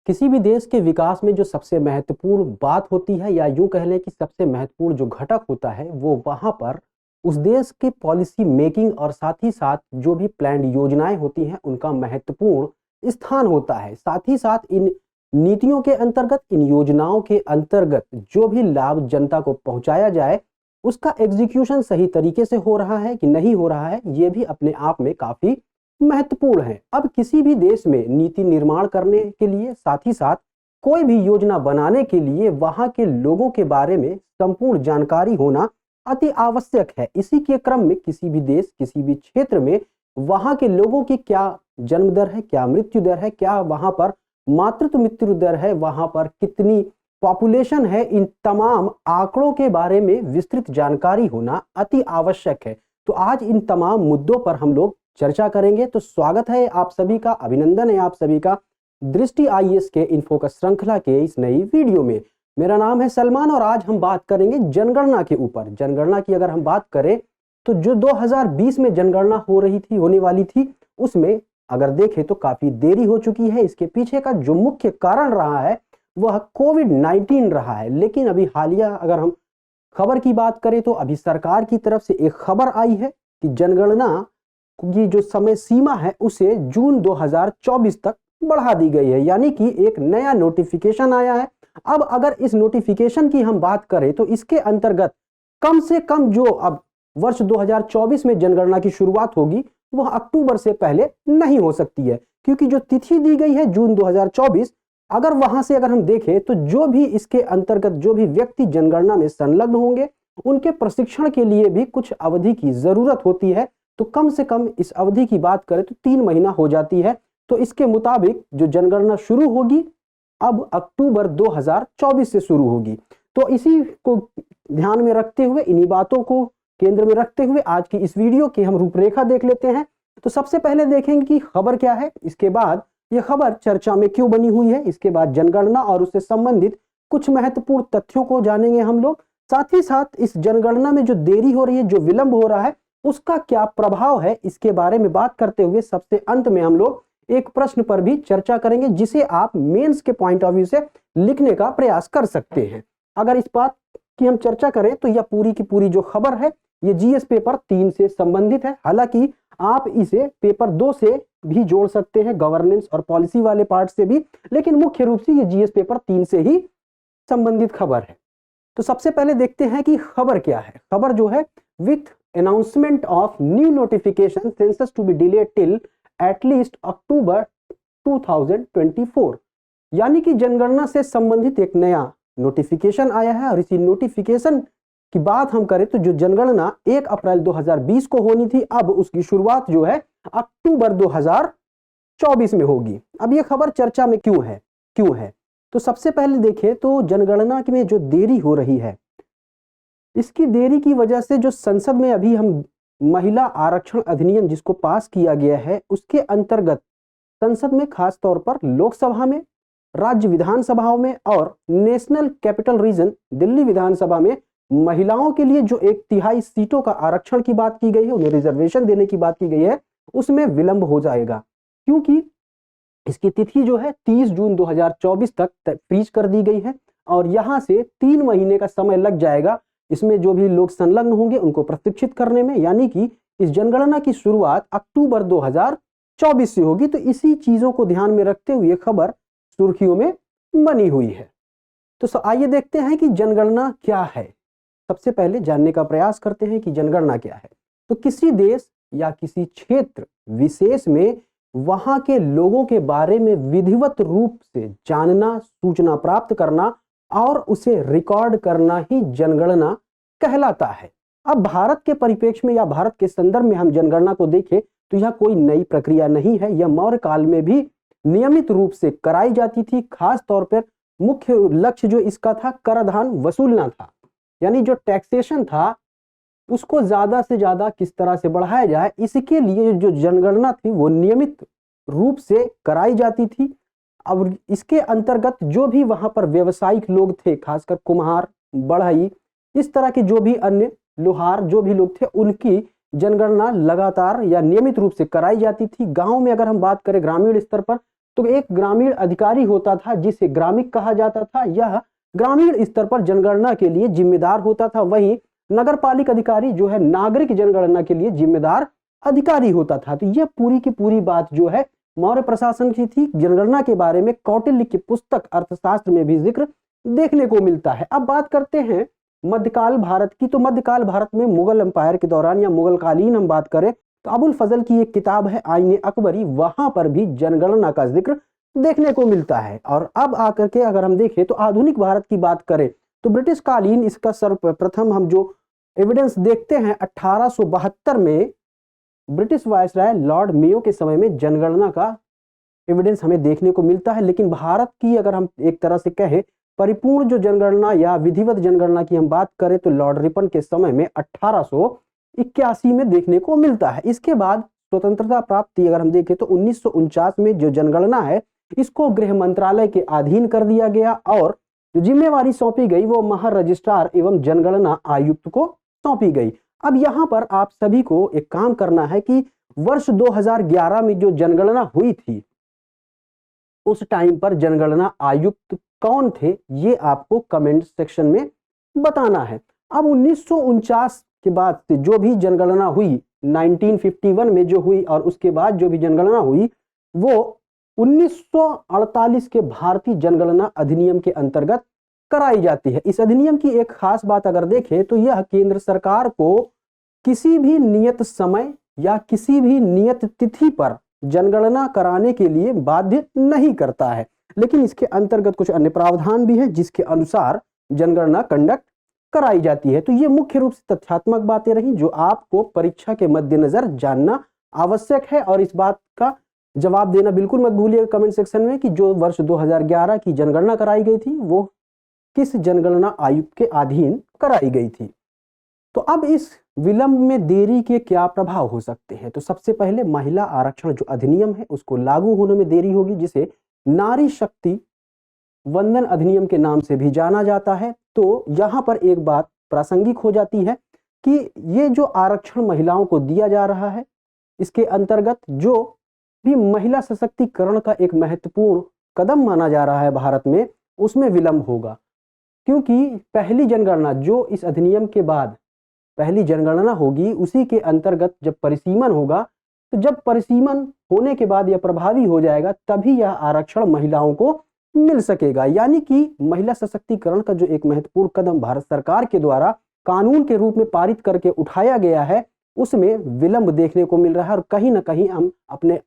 किसी भी देश के विकास में जो सबसे महत्वपूर्ण बात होती है या यूं कह लें कि सबसे महत्वपूर्ण जो घटक होता है वो वहां पर उस देश की पॉलिसी मेकिंग और साथ ही साथ जो भी प्लान्ड योजनाएं होती हैं उनका महत्वपूर्ण स्थान होता है। साथ ही साथ इन नीतियों के अंतर्गत, इन योजनाओं के अंतर्गत जो भी लाभ जनता को पहुंचाया जाए उसका एग्जीक्यूशन सही तरीके से हो रहा है कि नहीं हो रहा है, ये भी अपने आप में काफी महत्वपूर्ण है। अब किसी भी देश में नीति निर्माण करने के लिए, साथ ही साथ कोई भी योजना बनाने के लिए वहां के लोगों के बारे में संपूर्ण जानकारी होना अति आवश्यक है। इसी के क्रम में किसी भी देश, किसी भी क्षेत्र में वहां के लोगों की क्या जन्म दर है, क्या मृत्यु दर है, क्या वहां पर मातृत्व मृत्यु दर है, वहां पर कितनी पॉपुलेशन है, इन तमाम आंकड़ों के बारे में विस्तृत जानकारी होना अति आवश्यक है। तो आज इन तमाम मुद्दों पर हम लोग चर्चा करेंगे। तो स्वागत है आप सभी का, अभिनंदन है आप सभी का दृष्टि आईएएस के इन्फोकस श्रृंखला के इस नई वीडियो में। मेरा नाम है सलमान और आज हम बात करेंगे जनगणना के ऊपर। जनगणना की अगर हम बात करें तो जो 2020 में जनगणना होने वाली थी उसमें अगर देखें तो काफी देरी हो चुकी है। इसके पीछे का जो मुख्य कारण रहा है वह कोविड-19 रहा है। लेकिन अभी हालिया अगर हम खबर की बात करें तो अभी सरकार की तरफ से एक खबर आई है कि जनगणना की जो समय सीमा है उसे जून 2024 तक बढ़ा दी गई है, यानी कि एक नया नोटिफिकेशन आया है। अब अगर इस नोटिफिकेशन की हम बात करें तो इसके अंतर्गत कम से कम जो अब वर्ष 2024 में जनगणना की शुरुआत होगी वह अक्टूबर से पहले नहीं हो सकती है, क्योंकि जो तिथि दी गई है जून 2024, अगर वहां से अगर हम देखें तो जो भी इसके अंतर्गत जो भी व्यक्ति जनगणना में संलग्न होंगे उनके प्रशिक्षण के लिए भी कुछ अवधि की जरूरत होती है। तो कम से कम इस अवधि की बात करें तो 3 महीना हो जाती है। तो इसके मुताबिक जो जनगणना शुरू होगी अब अक्टूबर 2024 से शुरू होगी। तो इसी को ध्यान में रखते हुए, इन्हीं बातों को केंद्र में रखते हुए आज की इस वीडियो की हम रूपरेखा देख लेते हैं। तो सबसे पहले देखेंगे कि खबर क्या है, इसके बाद यह खबर चर्चा में क्यों बनी हुई है, इसके बाद जनगणना और उससे संबंधित कुछ महत्वपूर्ण तथ्यों को जानेंगे हम लोग। साथ ही साथ इस जनगणना में जो देरी हो रही है, जो विलंब हो रहा है, उसका क्या प्रभाव है, इसके बारे में बात करते हुए सबसे अंत में हम लोग एक प्रश्न पर भी चर्चा करेंगे जिसे आप मेंस के पॉइंट ऑफ व्यू से लिखने का प्रयास कर सकते हैं। अगर इस बात की हम चर्चा करें तो यह पूरी की पूरी जो खबर है ये जीएस पेपर 3 से संबंधित है। हालांकि आप इसे पेपर 2 से भी जोड़ सकते हैं, गवर्नेंस और पॉलिसी वाले पार्ट से भी, लेकिन मुख्य रूप से ये जीएस पेपर 3 से ही संबंधित खबर है। तो सबसे पहले देखते हैं कि खबर क्या है। खबर जो है, with announcement of new notification census to be delayed till at least October 2024, यानी कि जनगणना से संबंधित एक नया नोटिफिकेशन आया है। और इसी नोटिफिकेशन की बात हम करें तो जो जनगणना 1 अप्रैल 2020 को होनी थी, अब उसकी शुरुआत जो है अक्टूबर 2024 में होगी। अब यह खबर चर्चा में क्यों है? तो सबसे पहले देखें तो जनगणना में जो देरी हो रही है, इसकी देरी की वजह से जो संसद में अभी हम महिला आरक्षण अधिनियम जिसको पास किया गया है उसके अंतर्गत संसद में, खास तौर पर लोकसभा में, राज्य विधानसभाओं में और नेशनल कैपिटल रीजन दिल्ली विधानसभा में महिलाओं के लिए जो 1/3 सीटों का आरक्षण की बात की गई है, उन्हें रिजर्वेशन देने की बात की गई है, उसमें विलंब हो जाएगा, क्योंकि इसकी तिथि जो है 30 जून 2024 तक फ्रीज कर दी गई है और यहां से 3 महीने का समय लग जाएगा इसमें जो भी लोग संलग्न होंगे उनको प्रशिक्षित करने में, यानी कि इस जनगणना की शुरुआत अक्टूबर 2024 से होगी। तो इसी चीजों को ध्यान में रखते हुए खबर सुर्खियों में बनी हुई है। तो आइए देखते हैं कि जनगणना क्या है। सबसे पहले जानने का प्रयास करते हैं कि जनगणना क्या है। तो किसी देश या किसी क्षेत्र विशेष में वहां के लोगों के बारे में विधिवत रूप से जानना, सूचना प्राप्त करना और उसे रिकॉर्ड करना ही जनगणना कहलाता है। अब भारत के परिप्रेक्ष्य में या भारत के संदर्भ में हम जनगणना को देखें तो यह कोई नई प्रक्रिया नहीं है। यह मौर्य काल में भी नियमित रूप से कराई जाती थी। खास तौर पर मुख्य लक्ष्य जो इसका था, कराधान वसूलना था, यानी जो टैक्सेशन था उसको ज्यादा से ज्यादा किस तरह से बढ़ाया जाए, इसके लिए जो जनगणना थी वो नियमित रूप से कराई जाती थी। अब इसके अंतर्गत जो भी वहां पर व्यवसायिक लोग थे, खासकर कुम्हार, बढ़ई, इस तरह के जो भी अन्य लोहार जो भी लोग थे, उनकी जनगणना लगातार या नियमित रूप से कराई जाती थी। गांव में अगर हम बात करें ग्रामीण स्तर पर तो एक ग्रामीण अधिकारी होता था जिसे ग्रामिक कहा जाता था, यह ग्रामीण स्तर पर जनगणना के लिए जिम्मेदार होता था। वहीं नगरपालिका अधिकारी जो है नागरिक जनगणना के लिए जिम्मेदार अधिकारी होता था। तो यह पूरी की पूरी बात जो है मौर्य प्रशासन की थी। जनगणना के बारे में कौटिल्य की पुस्तक अर्थशास्त्र में भी जिक्र देखने को मिलता है। अब बात करते हैं मध्यकाल भारत की। तो मध्यकाल भारत में मुगल एम्पायर के दौरान या मुगल कालीन हम बात करें तो अबुल फजल की एक किताब है आईने अकबरी, वहां पर भी जनगणना का जिक्र देखने को मिलता है। और अब आकर के अगर हम देखें तो आधुनिक भारत की बात करें तो ब्रिटिश कालीन इसका सर्वप्रथम हम जो एविडेंस देखते हैं 1872 में ब्रिटिश वायसराय लॉर्ड मेयो के समय में जनगणना का एविडेंस हमें देखने को मिलता है। लेकिन भारत की अगर हम एक तरह से कहें परिपूर्ण जो जनगणना या विधिवत जनगणना की हम बात करें तो लॉर्ड रिपन के समय में 1881 में देखने को मिलता है। इसके बाद स्वतंत्रता प्राप्ति अगर हम देखें तो 1949 में जो जनगणना है इसको गृह मंत्रालय के अधीन कर दिया गया और जो जिम्मेवारी सौंपी गई वो महारजिस्ट्रार एवं जनगणना आयुक्त को सौंपी गई। अब यहाँ पर आप सभी को एक काम करना है कि वर्ष 2011 में जो जनगणना हुई थी उस टाइम पर जनगणना आयुक्त कौन थे ये आपको कमेंट सेक्शन में बताना है। अब 1949 के बाद से जो भी जनगणना हुई 1951 में जो हुई और उसके बाद जो भी जनगणना हुई वो 1948 के भारतीय जनगणना अधिनियम के अंतर्गत कराई जाती है। इस अधिनियम की एक खास बात अगर देखें तो यह केंद्र सरकार को किसी भी नियत समय या किसी भी नियत तिथि पर जनगणना कराने के लिए बाध्य नहीं करता है, लेकिन इसके अंतर्गत कुछ अन्य प्रावधान भी है जिसके अनुसार जनगणना कंडक्ट कराई जाती है। तो ये मुख्य रूप से तथ्यात्मक बातें रही जो आपको परीक्षा के मद्देनजर जानना आवश्यक है और इस बात का जवाब देना बिल्कुल मत भूलिएगा कमेंट सेक्शन में कि जो वर्ष 2011 की जनगणना कराई गई थी वो किस जनगणना आयुक्त के अधीन कराई गई थी। तो अब इस विलंब में देरी के क्या प्रभाव हो सकते हैं। तो सबसे पहले महिला आरक्षण जो अधिनियम है उसको लागू होने में देरी होगी, जिसे नारी शक्ति वंदन अधिनियम के नाम से भी जाना जाता है। तो यहाँ पर एक बात प्रासंगिक हो जाती है कि ये जो आरक्षण महिलाओं को दिया जा रहा है इसके अंतर्गत जो भी महिला सशक्तिकरण का एक महत्वपूर्ण कदम माना जा रहा है भारत में उसमें विलंब होगा, क्योंकि पहली जनगणना जो इस अधिनियम के बाद पहली जनगणना होगी उसी के अंतर्गत जब परिसीमन होगा तो जब परिसीमन होने के बाद यह प्रभावी हो जाएगा तभी यह आरक्षण महिलाओं को मिल सकेगा। यानी कि महिला सशक्तिकरण का जो एक महत्वपूर्ण कदम भारत सरकार के द्वारा कानून के रूप में पारित करके उठाया गया है उसमें विलंब देखने को मिल रहा है। और कहीं ना कहीं हम अपने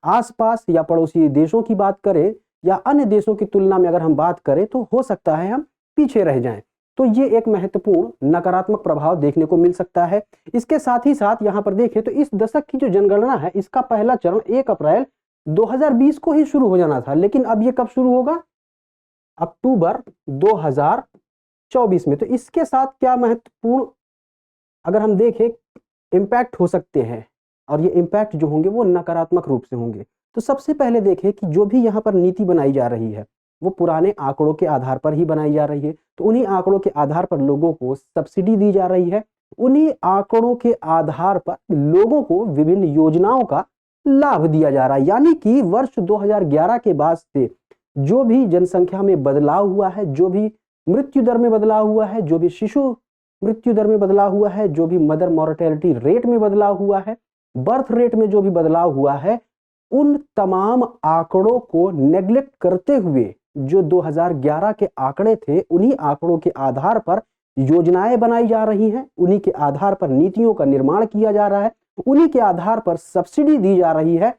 आसपास या पड़ोसी देशों की बात करें या अन्य देशों की तुलना में अगर हम बात करें तो हो सकता है हम पीछे रह जाएं। तो ये एक महत्वपूर्ण नकारात्मक प्रभाव देखने को मिल सकता है। इसके साथ ही साथ यहाँ पर देखें तो इस दशक की जो जनगणना है इसका पहला चरण 1 अप्रैल 2020 को ही शुरू हो जाना था, लेकिन अब ये कब शुरू होगा? अक्टूबर 2024 में। तो इसके साथ क्या महत्वपूर्ण अगर हम देखें इम्पैक्ट हो सकते हैं और ये इम्पैक्ट जो होंगे वो नकारात्मक रूप से होंगे। तो सबसे पहले देखें कि जो भी यहाँ पर नीति बनाई जा रही है वो पुराने आंकड़ों के आधार पर ही बनाई जा रही है। तो उन्हीं आंकड़ों के आधार पर लोगों को सब्सिडी दी जा रही है, उन्हीं आंकड़ों के आधार पर लोगों को विभिन्न योजनाओं का लाभ दिया जा रहा है। यानी कि वर्ष 2011 के बाद से जो भी जनसंख्या में बदलाव हुआ है, जो भी मृत्यु दर में बदलाव हुआ है, जो भी शिशु मृत्यु दर में बदलाव हुआ है, जो भी मदर मॉर्टेलिटी रेट में बदलाव हुआ है, बर्थ रेट में जो भी बदलाव हुआ है, उन तमाम आंकड़ों को नेग्लेक्ट करते हुए जो 2011 के आंकड़े थे उन्हीं आंकड़ों के आधार पर योजनाएं बनाई जा रही हैं, उन्हीं के आधार पर नीतियों का निर्माण किया जा रहा है, उन्हीं के आधार पर सब्सिडी दी जा रही है।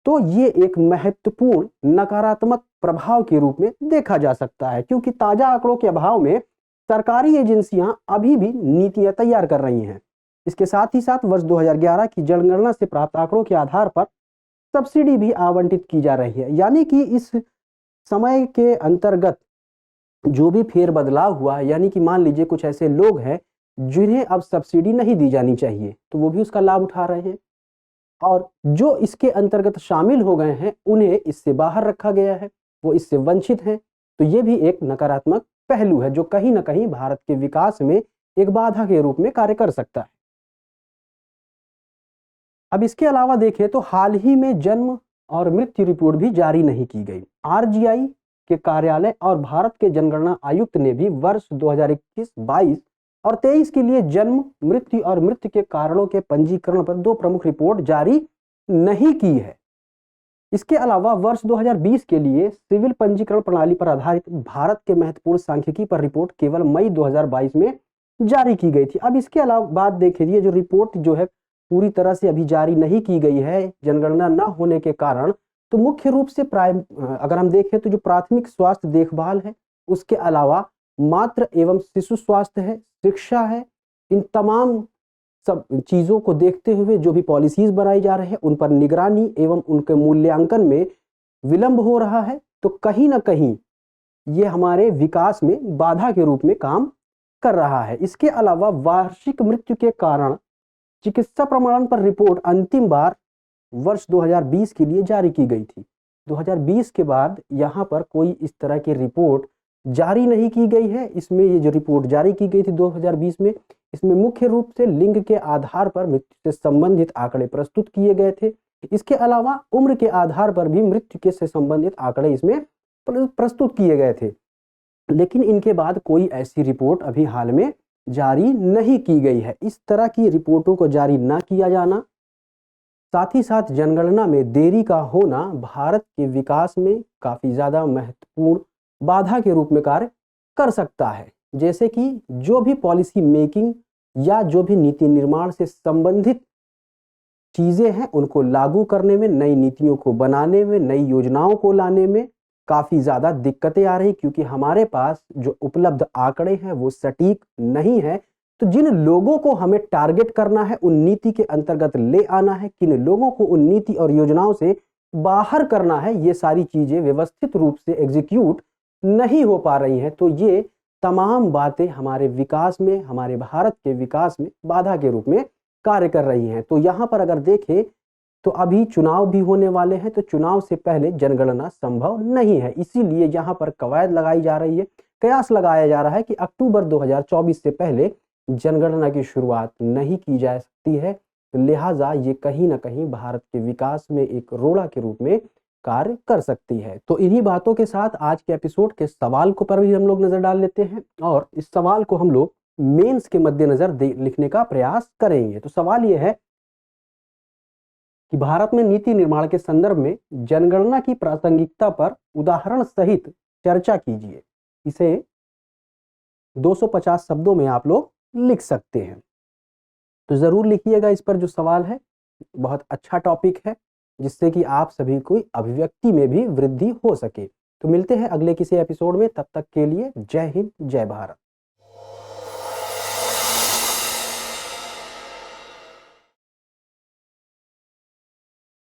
तो ये एक महत्वपूर्ण नकारात्मक प्रभाव के रूप में देखा जा सकता है, क्योंकि ताजा आंकड़ों के अभाव में सरकारी एजेंसियां अभी भी नीतियां तैयार कर रही हैं। इसके साथ ही साथ वर्ष 2011 की जनगणना से प्राप्त आंकड़ों के आधार पर सब्सिडी भी आवंटित की जा रही है। यानी कि इस समय के अंतर्गत जो भी फेर बदलाव हुआ, यानी कि मान लीजिए कुछ ऐसे लोग हैं जिन्हें अब सब्सिडी नहीं दी जानी चाहिए तो वो भी उसका लाभ उठा रहे हैं, और जो इसके अंतर्गत शामिल हो गए हैं उन्हें इससे बाहर रखा गया है, वो इससे वंचित हैं। तो ये भी एक नकारात्मक पहलू है जो कहीं ना कहीं भारत के विकास में एक बाधा के रूप में कार्य कर सकता है। अब इसके अलावा देखें तो हाल ही में जन्म और मृत्यु रिपोर्ट भी जारी नहीं की गई। आरजीआई के कार्यालय और भारत के जनगणना आयुक्त ने भी वर्ष 2021, 22 और 23 के लिए जन्म, मृत्यु और मृत्यु के कारणों के पंजीकरण पर 2 प्रमुख रिपोर्ट जारी नहीं की है। इसके अलावा वर्ष 2020 के लिए सिविल पंजीकरण प्रणाली पर आधारित भारत के महत्वपूर्ण सांख्यिकी पर रिपोर्ट केवल मई 2022 में जारी की गई थी। अब इसके अलावा बात देखें, ये जो रिपोर्ट जो है पूरी तरह से अभी जारी नहीं की गई है जनगणना न होने के कारण। तो मुख्य रूप से अगर हम देखें तो जो प्राथमिक स्वास्थ्य देखभाल है, उसके अलावा मातृ एवं शिशु स्वास्थ्य है, शिक्षा है, इन तमाम सब चीजों को देखते हुए जो भी पॉलिसीज बनाई जा रही है उन पर निगरानी एवं उनके मूल्यांकन में विलंब हो रहा है। तो कहीं ना कहीं ये हमारे विकास में बाधा के रूप में काम कर रहा है। इसके अलावा वार्षिक मृत्यु के कारण चिकित्सा प्रमाणन पर रिपोर्ट अंतिम बार वर्ष 2020 के लिए जारी की गई थी। 2020 के बाद यहाँ पर कोई इस तरह की रिपोर्ट जारी नहीं की गई है। इसमें ये जो रिपोर्ट जारी की गई थी 2020 में, इसमें मुख्य रूप से लिंग के आधार पर मृत्यु से संबंधित आंकड़े प्रस्तुत किए गए थे। इसके अलावा उम्र के आधार पर भी मृत्यु के से संबंधित आंकड़े इसमें प्रस्तुत किए गए थे। लेकिन इनके बाद कोई ऐसी रिपोर्ट अभी हाल में जारी नहीं की गई है। इस तरह की रिपोर्टों को जारी ना किया जाना, साथ ही साथ जनगणना में देरी का होना भारत के विकास में काफी ज्यादा महत्वपूर्ण बाधा के रूप में कार्य कर सकता है। जैसे कि जो भी पॉलिसी मेकिंग या जो भी नीति निर्माण से संबंधित चीजें हैं उनको लागू करने में, नई नीतियों को बनाने में, नई योजनाओं को लाने में काफी ज्यादा दिक्कतें आ रही, क्योंकि हमारे पास जो उपलब्ध आंकड़े हैं वो सटीक नहीं है। तो जिन लोगों को हमें टारगेट करना है, उन नीति के अंतर्गत ले आना है, किन लोगों को उन नीति और योजनाओं से बाहर करना है, ये सारी चीजें व्यवस्थित रूप से एग्जीक्यूट नहीं हो पा रही हैं। तो ये तमाम बातें हमारे विकास में, हमारे भारत के विकास में बाधा के रूप में कार्य कर रही हैं। तो यहाँ पर अगर देखें तो अभी चुनाव भी होने वाले हैं, तो चुनाव से पहले जनगणना संभव नहीं है। इसीलिए यहाँ पर कवायद लगाई जा रही है, कयास लगाया जा रहा है कि अक्टूबर 2024 से पहले जनगणना की शुरुआत नहीं की जा सकती है। लिहाजा ये कहीं ना कहीं भारत के विकास में एक रोड़ा के रूप में कार्य कर सकती है। तो इन्हीं बातों के साथ आज के एपिसोड के सवाल को पर भी हम लोग नजर डाल लेते हैं और इस सवाल को हम लोग मेंस के मद्देनजर लिखने का प्रयास करेंगे। तो सवाल यह है कि भारत में नीति निर्माण के संदर्भ में जनगणना की प्रासंगिकता पर उदाहरण सहित चर्चा कीजिए। इसे 250 शब्दों में आप लोग लिख सकते हैं। तो जरूर लिखिएगा इस पर जो सवाल है। बहुत अच्छा टॉपिक है जिससे कि आप सभी को अभिव्यक्ति में भी वृद्धि हो सके। तो मिलते हैं अगले किसी एपिसोड में, तब तक के लिए जय हिंद, जय भारत।